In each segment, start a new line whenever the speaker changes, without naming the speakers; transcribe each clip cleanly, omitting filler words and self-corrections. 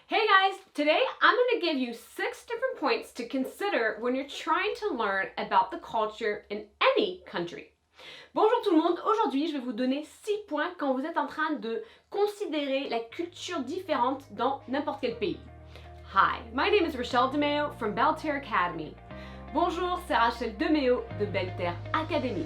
Hey guys, today I'm going to give you 6 different points to consider when you're trying to learn about the culture in any country. Bonjour tout le monde, aujourd'hui je vais vous donner 6 points quand vous êtes en train de considérer la culture différente dans n'importe quel pays. Hi, my name is Rachelle DeMeo from Belle Terre Academy. Bonjour, c'est Rachel DeMeo de Belle Terre Academy.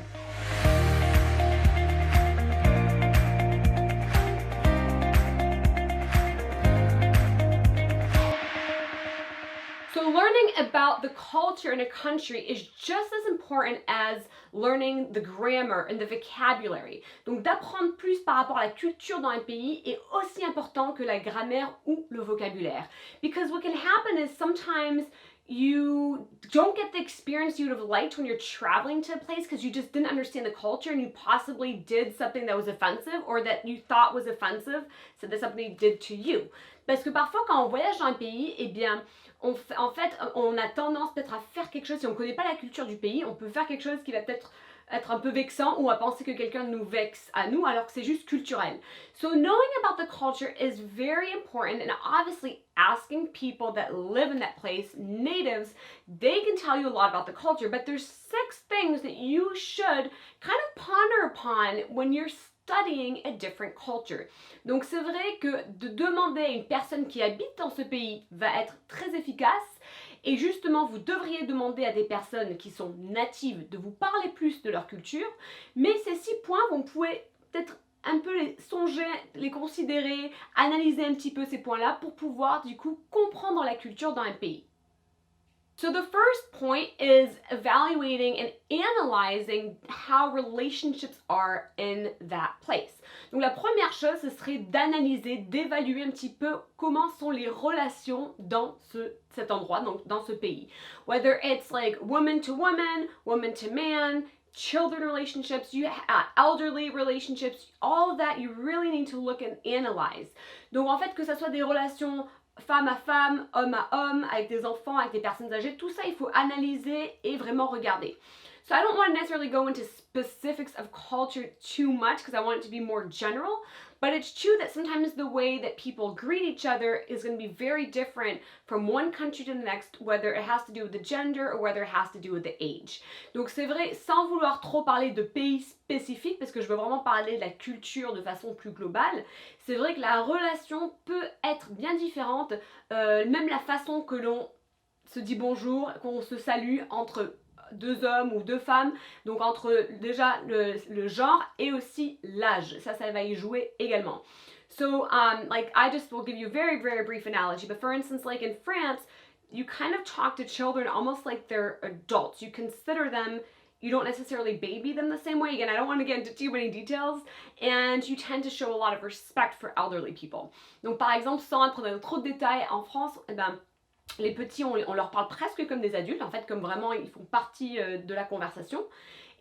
So learning about the culture in a country is just as important as learning the grammar and the vocabulary. Donc d'apprendre plus par rapport à la culture dans un pays est aussi important que la grammaire ou le vocabulaire. Because what can happen is sometimes you don't get the experience you would have liked when you're traveling to a place because you just didn't understand the culture and you possibly did something that was offensive or that you thought was offensive, so that's something did to you. Parce que parfois quand on voyage dans un pays, eh bien, on a tendance peut-être à faire quelque chose, si on ne connaît pas la culture du pays, on peut faire quelque chose qui va peut-être être un peu vexant ou à penser que quelqu'un nous vexe à nous alors que c'est juste culturel. So knowing about the culture is very important, and obviously asking people that live in that place, natives, they can tell you a lot about the culture, but there's 6 things that you should kind of ponder upon when you're studying a different culture. Donc c'est vrai que de demander à une personne qui habite dans ce pays va être très efficace. Et justement, vous devriez demander à des personnes qui sont natives de vous parler plus de leur culture. Mais ces 6 points, vous pouvez peut-être un peu les songer, les considérer, analyser un petit peu ces points-là pour pouvoir du coup comprendre la culture dans un pays. So the first point is evaluating and analyzing how relationships are in that place. Donc la première chose, ce serait d'analyser, d'évaluer un petit peu comment sont les relations dans cet endroit, donc dans ce pays. Whether it's like woman to man, children relationships, elderly relationships, all of that you really need to look and analyze. Donc en fait que ça soit des relations femme à femme, homme à homme, avec des enfants, avec des personnes âgées, tout ça il faut analyser et vraiment regarder. So I don't want to necessarily go into specifics of culture too much because I want it to be more general, but it's true that sometimes the way that people greet each other is going to be very different from one country to the next, whether it has to do with the gender or whether it has to do with the age. Donc c'est vrai, sans vouloir trop parler de pays spécifiques, parce que je veux vraiment parler de la culture de façon plus globale, c'est vrai que la relation peut être bien différente, même la façon que l'on se dit bonjour, qu'on se salue entre 2 hommes ou 2 femmes, donc entre déjà le genre et aussi l'âge, ça va y jouer également. So like I just will give you a very brief analogy, but for instance like in France, you kind of talk to children almost like they're adults. You consider them, you don't necessarily baby them the same way. Again, I don't want to get into too many details, and you tend to show a lot of respect for elderly people. Donc par exemple, sans entrer dans trop de détails, en France, eh ben, les petits, on leur parle presque comme des adultes, en fait, comme vraiment ils font partie de la conversation.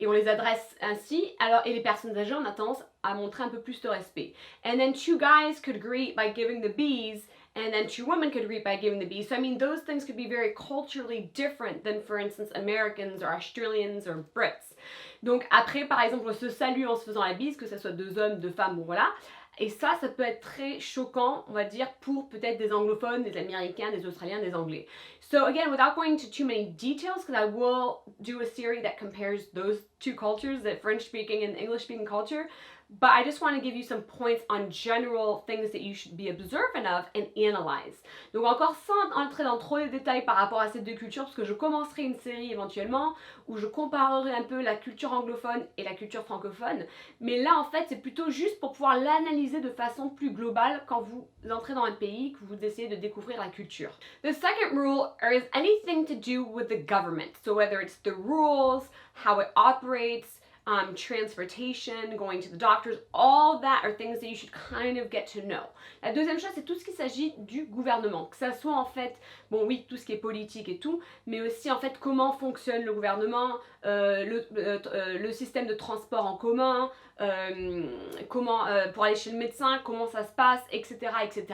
Et on les adresse ainsi. Alors, et les personnes âgées, on a tendance à montrer un peu plus de respect. And then 2 guys could greet by giving the bees, and then 2 women could greet by giving the bees. So, I mean, those things could be very culturally different than, for instance, Americans or Australians or Brits. Donc, après, par exemple, on se salue en se faisant la bise, que ce soit 2 hommes, 2 femmes, bon voilà. Et ça peut être très choquant, on va dire, pour peut-être des anglophones, des américains, des australiens, des anglais. So again, without going into too many details, because I will do a series that compares those 2 cultures, the French-speaking and English-speaking culture, but I just want to give you some points on general things that you should be observant of and analyze. Donc encore sans entrer dans trop de détails par rapport à ces 2 cultures, parce que je commencerai une série éventuellement où je comparerai un peu la culture anglophone et la culture francophone. Mais là en fait c'est plutôt juste pour pouvoir l'analyser de façon plus globale quand vous entrez dans un pays, que vous essayez de découvrir la culture. The second rule is anything to do with the government. So whether it's the rules, how it operates, transportation, going to the doctors, all that are things that you should kind of get to know. La deuxième chose, c'est tout ce qui s'agit du gouvernement, que ça soit en fait, bon oui, tout ce qui est politique et tout, mais aussi en fait comment fonctionne le gouvernement, le système de transport en commun, comment pour aller chez le médecin, comment ça se passe, etc., etc.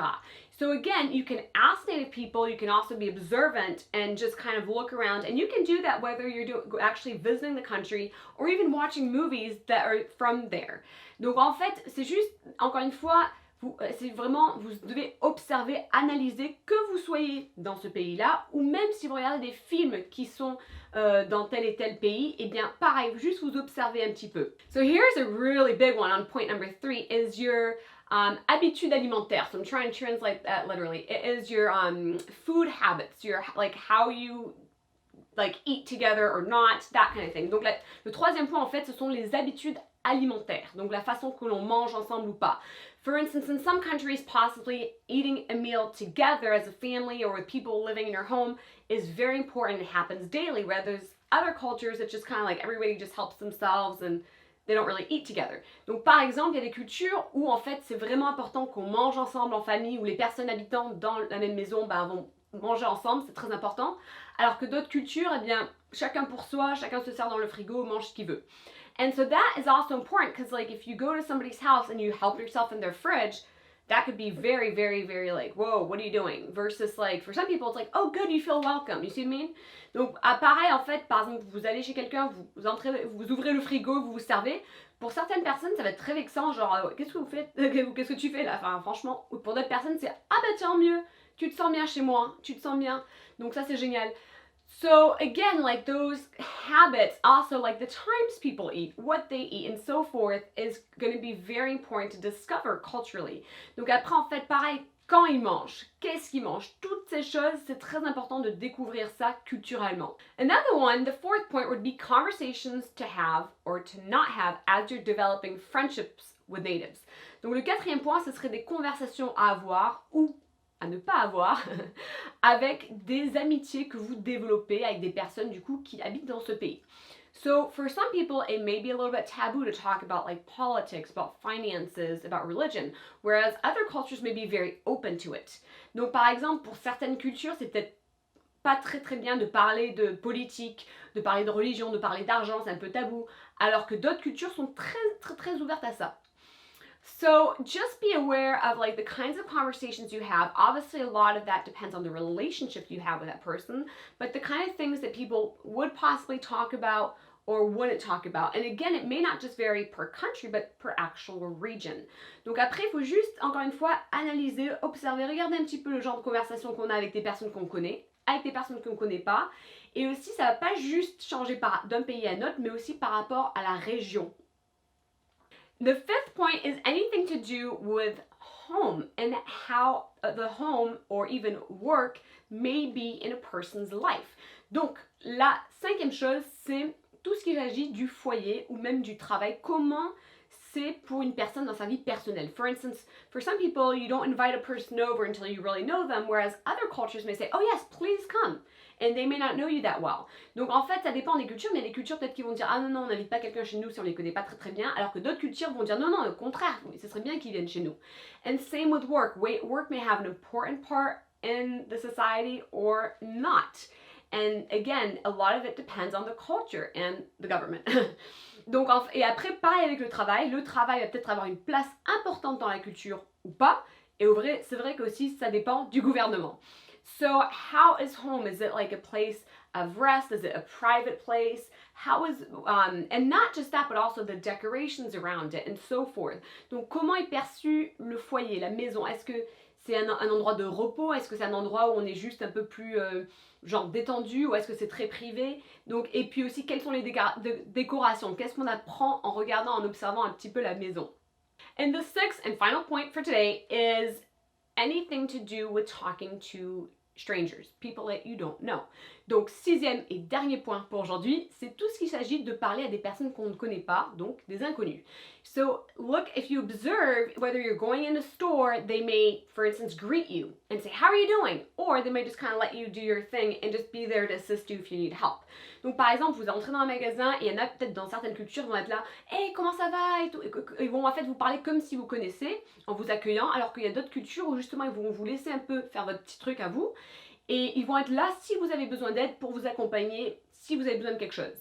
So again, you can ask native people, you can also be observant and just kind of look around, and you can do that whether you're actually visiting the country or even watching movies that are from there. Donc en fait, c'est juste, encore une fois, C'est vraiment, vous devez observer, analyser, que vous soyez dans ce pays-là, ou même si vous regardez des films qui sont dans tel et tel pays, et bien pareil, juste vous observez un petit peu. So here's a really big one on point number 3 is your habitude alimentaire. So I'm trying to translate that literally. It is your food habits, your like how you like eat together or not, that kind of thing. Donc le troisième point en fait, ce sont les habitudes alimentaire, donc la façon que l'on mange ensemble ou pas. For instance, in some countries, possibly eating a meal together as a family or with people living in your home is very important. It happens daily, where there's other cultures that just kind of like everybody just helps themselves and they don't really eat together. Donc par exemple, il y a des cultures où en fait c'est vraiment important qu'on mange ensemble en famille, où les personnes habitant dans la même maison vont manger ensemble, c'est très important. Alors que d'autres cultures, eh bien, chacun pour soi, chacun se sert dans le frigo, mange ce qu'il veut. And so that is also important because like if you go to somebody's house and you help yourself in their fridge, that could be very, very, very like, whoa, what are you doing? Versus like, for some people, it's like, oh good, you feel welcome. You see what I mean? Donc, pareil, en fait, par exemple, vous allez chez quelqu'un, vous entrez, vous ouvrez le frigo, vous vous servez. Pour certaines personnes, ça va être très vexant, genre, qu'est-ce que vous faites? Qu'est-ce que tu fais là? Enfin, franchement, pour d'autres personnes, c'est, ah bah tiens, mieux, tu te sens bien chez moi, tu te sens bien. Donc ça, c'est génial. So again, like those habits, also like the times people eat, what they eat, and so forth is going to be very important to discover culturally. Donc après, en fait, pareil, quand ils mangent, qu'est-ce qu'ils mangent, toutes ces choses, c'est très important de découvrir ça culturellement. Another one, the fourth point would be conversations to have or to not have as you're developing friendships with natives. Donc le quatrième point, ce serait des conversations à avoir ou à ne pas avoir avec des amitiés que vous développez avec des personnes du coup qui habitent dans ce pays. So for some people it may be a little bit taboo to talk about like politics, about finances, about religion, whereas other cultures may be very open to it. Donc par exemple pour certaines cultures c'est peut-être pas très très bien de parler de politique, de parler de religion, de parler d'argent, c'est un peu tabou, alors que d'autres cultures sont très très très ouvertes à ça. So just be aware of like the kinds of conversations you have. Obviously a lot of that depends on the relationship you have with that person, but the kind of things that people would possibly talk about or wouldn't talk about. And again, it may not just vary per country, but per actual region. Donc après, il faut juste, encore une fois, analyser, observer, regarder un petit peu le genre de conversation qu'on a avec des personnes qu'on connaît, avec des personnes qu'on ne connaît pas. Et aussi, ça ne va pas juste changer d'un pays à un autre, mais aussi par rapport à la région. The fifth point is anything to do with home and how the home or even work may be in a person's life. Donc, la cinquième chose, c'est tout ce qui agit du foyer ou même du travail. Comment c'est pour une personne dans sa vie personnelle. For instance, for some people, you don't invite a person over until you really know them, whereas other cultures may say, oh yes, please come. And they may not know you that well. Donc en fait, ça dépend des cultures, mais il y a des cultures peut-être qui vont dire, ah non, non, on n'invite pas quelqu'un chez nous si on les connaît pas très très bien, alors que d'autres cultures vont dire, non, non, au contraire, ce serait bien qu'ils viennent chez nous. And same with work. Work may have an important part in the society or not. And again, a lot of it depends on the culture and the government. Donc, et après, pareil avec le travail va peut-être avoir une place importante dans la culture ou pas. Et au vrai, c'est vrai qu'aussi, ça dépend du gouvernement. So, how is home? Is it like a place of rest? Is it a private place? How is, and not just that, but also the decorations around it and so forth. Donc, comment est perçu le foyer, la maison? Est-ce que c'est un endroit de repos? Est-ce que c'est un endroit où on est juste un peu plus genre détendu, ou est-ce que c'est très privé? Donc, et puis aussi, quelles sont les décorations? Qu'est-ce qu'on apprend en regardant, en observant un petit peu la maison? And the sixth and final point for today is anything to do with talking to strangers, people that you don't know. Donc, sixième et dernier point pour aujourd'hui, c'est tout ce qu'il s'agit de parler à des personnes qu'on ne connaît pas, donc des inconnus. So, look, if you observe, whether you're going in a store, they may, for instance, greet you and say, how are you doing? Or they may just kind of let you do your thing and just be there to assist you if you need help. Donc, par exemple, vous entrez dans un magasin et il y en a peut-être dans certaines cultures qui vont être là, hey, comment ça va? Et tout. Ils vont en fait vous parler comme si vous connaissez, en vous accueillant, alors qu'il y a d'autres cultures où justement ils vont vous laisser un peu faire votre petit truc à vous. Et ils vont être là si vous avez besoin d'aide pour vous accompagner, si vous avez besoin de quelque chose.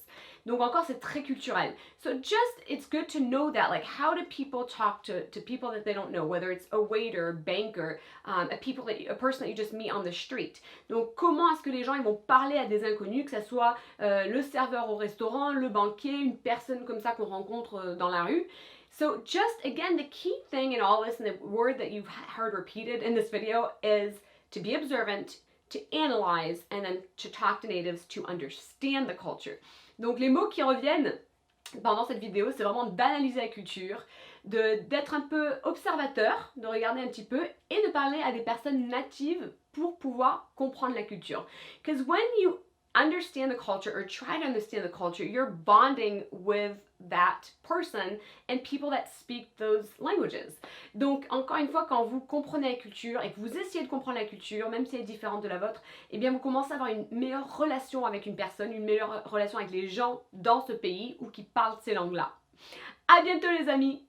Donc encore, c'est très culturel. So just, it's good to know that, like how do people talk to people that they don't know, whether it's a waiter, a banker, a person that you just meet on the street. Donc comment est-ce que les gens ils vont parler à des inconnus, que ce soit le serveur au restaurant, le banquier, une personne comme ça qu'on rencontre dans la rue. So just again, the key thing in all this, and the word that you've heard repeated in this video, is to be observant, to analyze, and then to talk to natives to understand the culture. Donc les mots qui reviennent pendant cette vidéo, c'est vraiment d'analyser la culture, d'être un peu observateur, de regarder un petit peu et de parler à des personnes natives pour pouvoir comprendre la culture. Because when you understand the culture or try to understand the culture, you're bonding with that person and people that speak those languages. Donc, encore une fois, quand vous comprenez la culture et que vous essayez de comprendre la culture, même si elle est différente de la vôtre, eh bien, vous commencez à avoir une meilleure relation avec une personne, une meilleure relation avec les gens dans ce pays ou qui parlent ces langues-là. À bientôt les amis!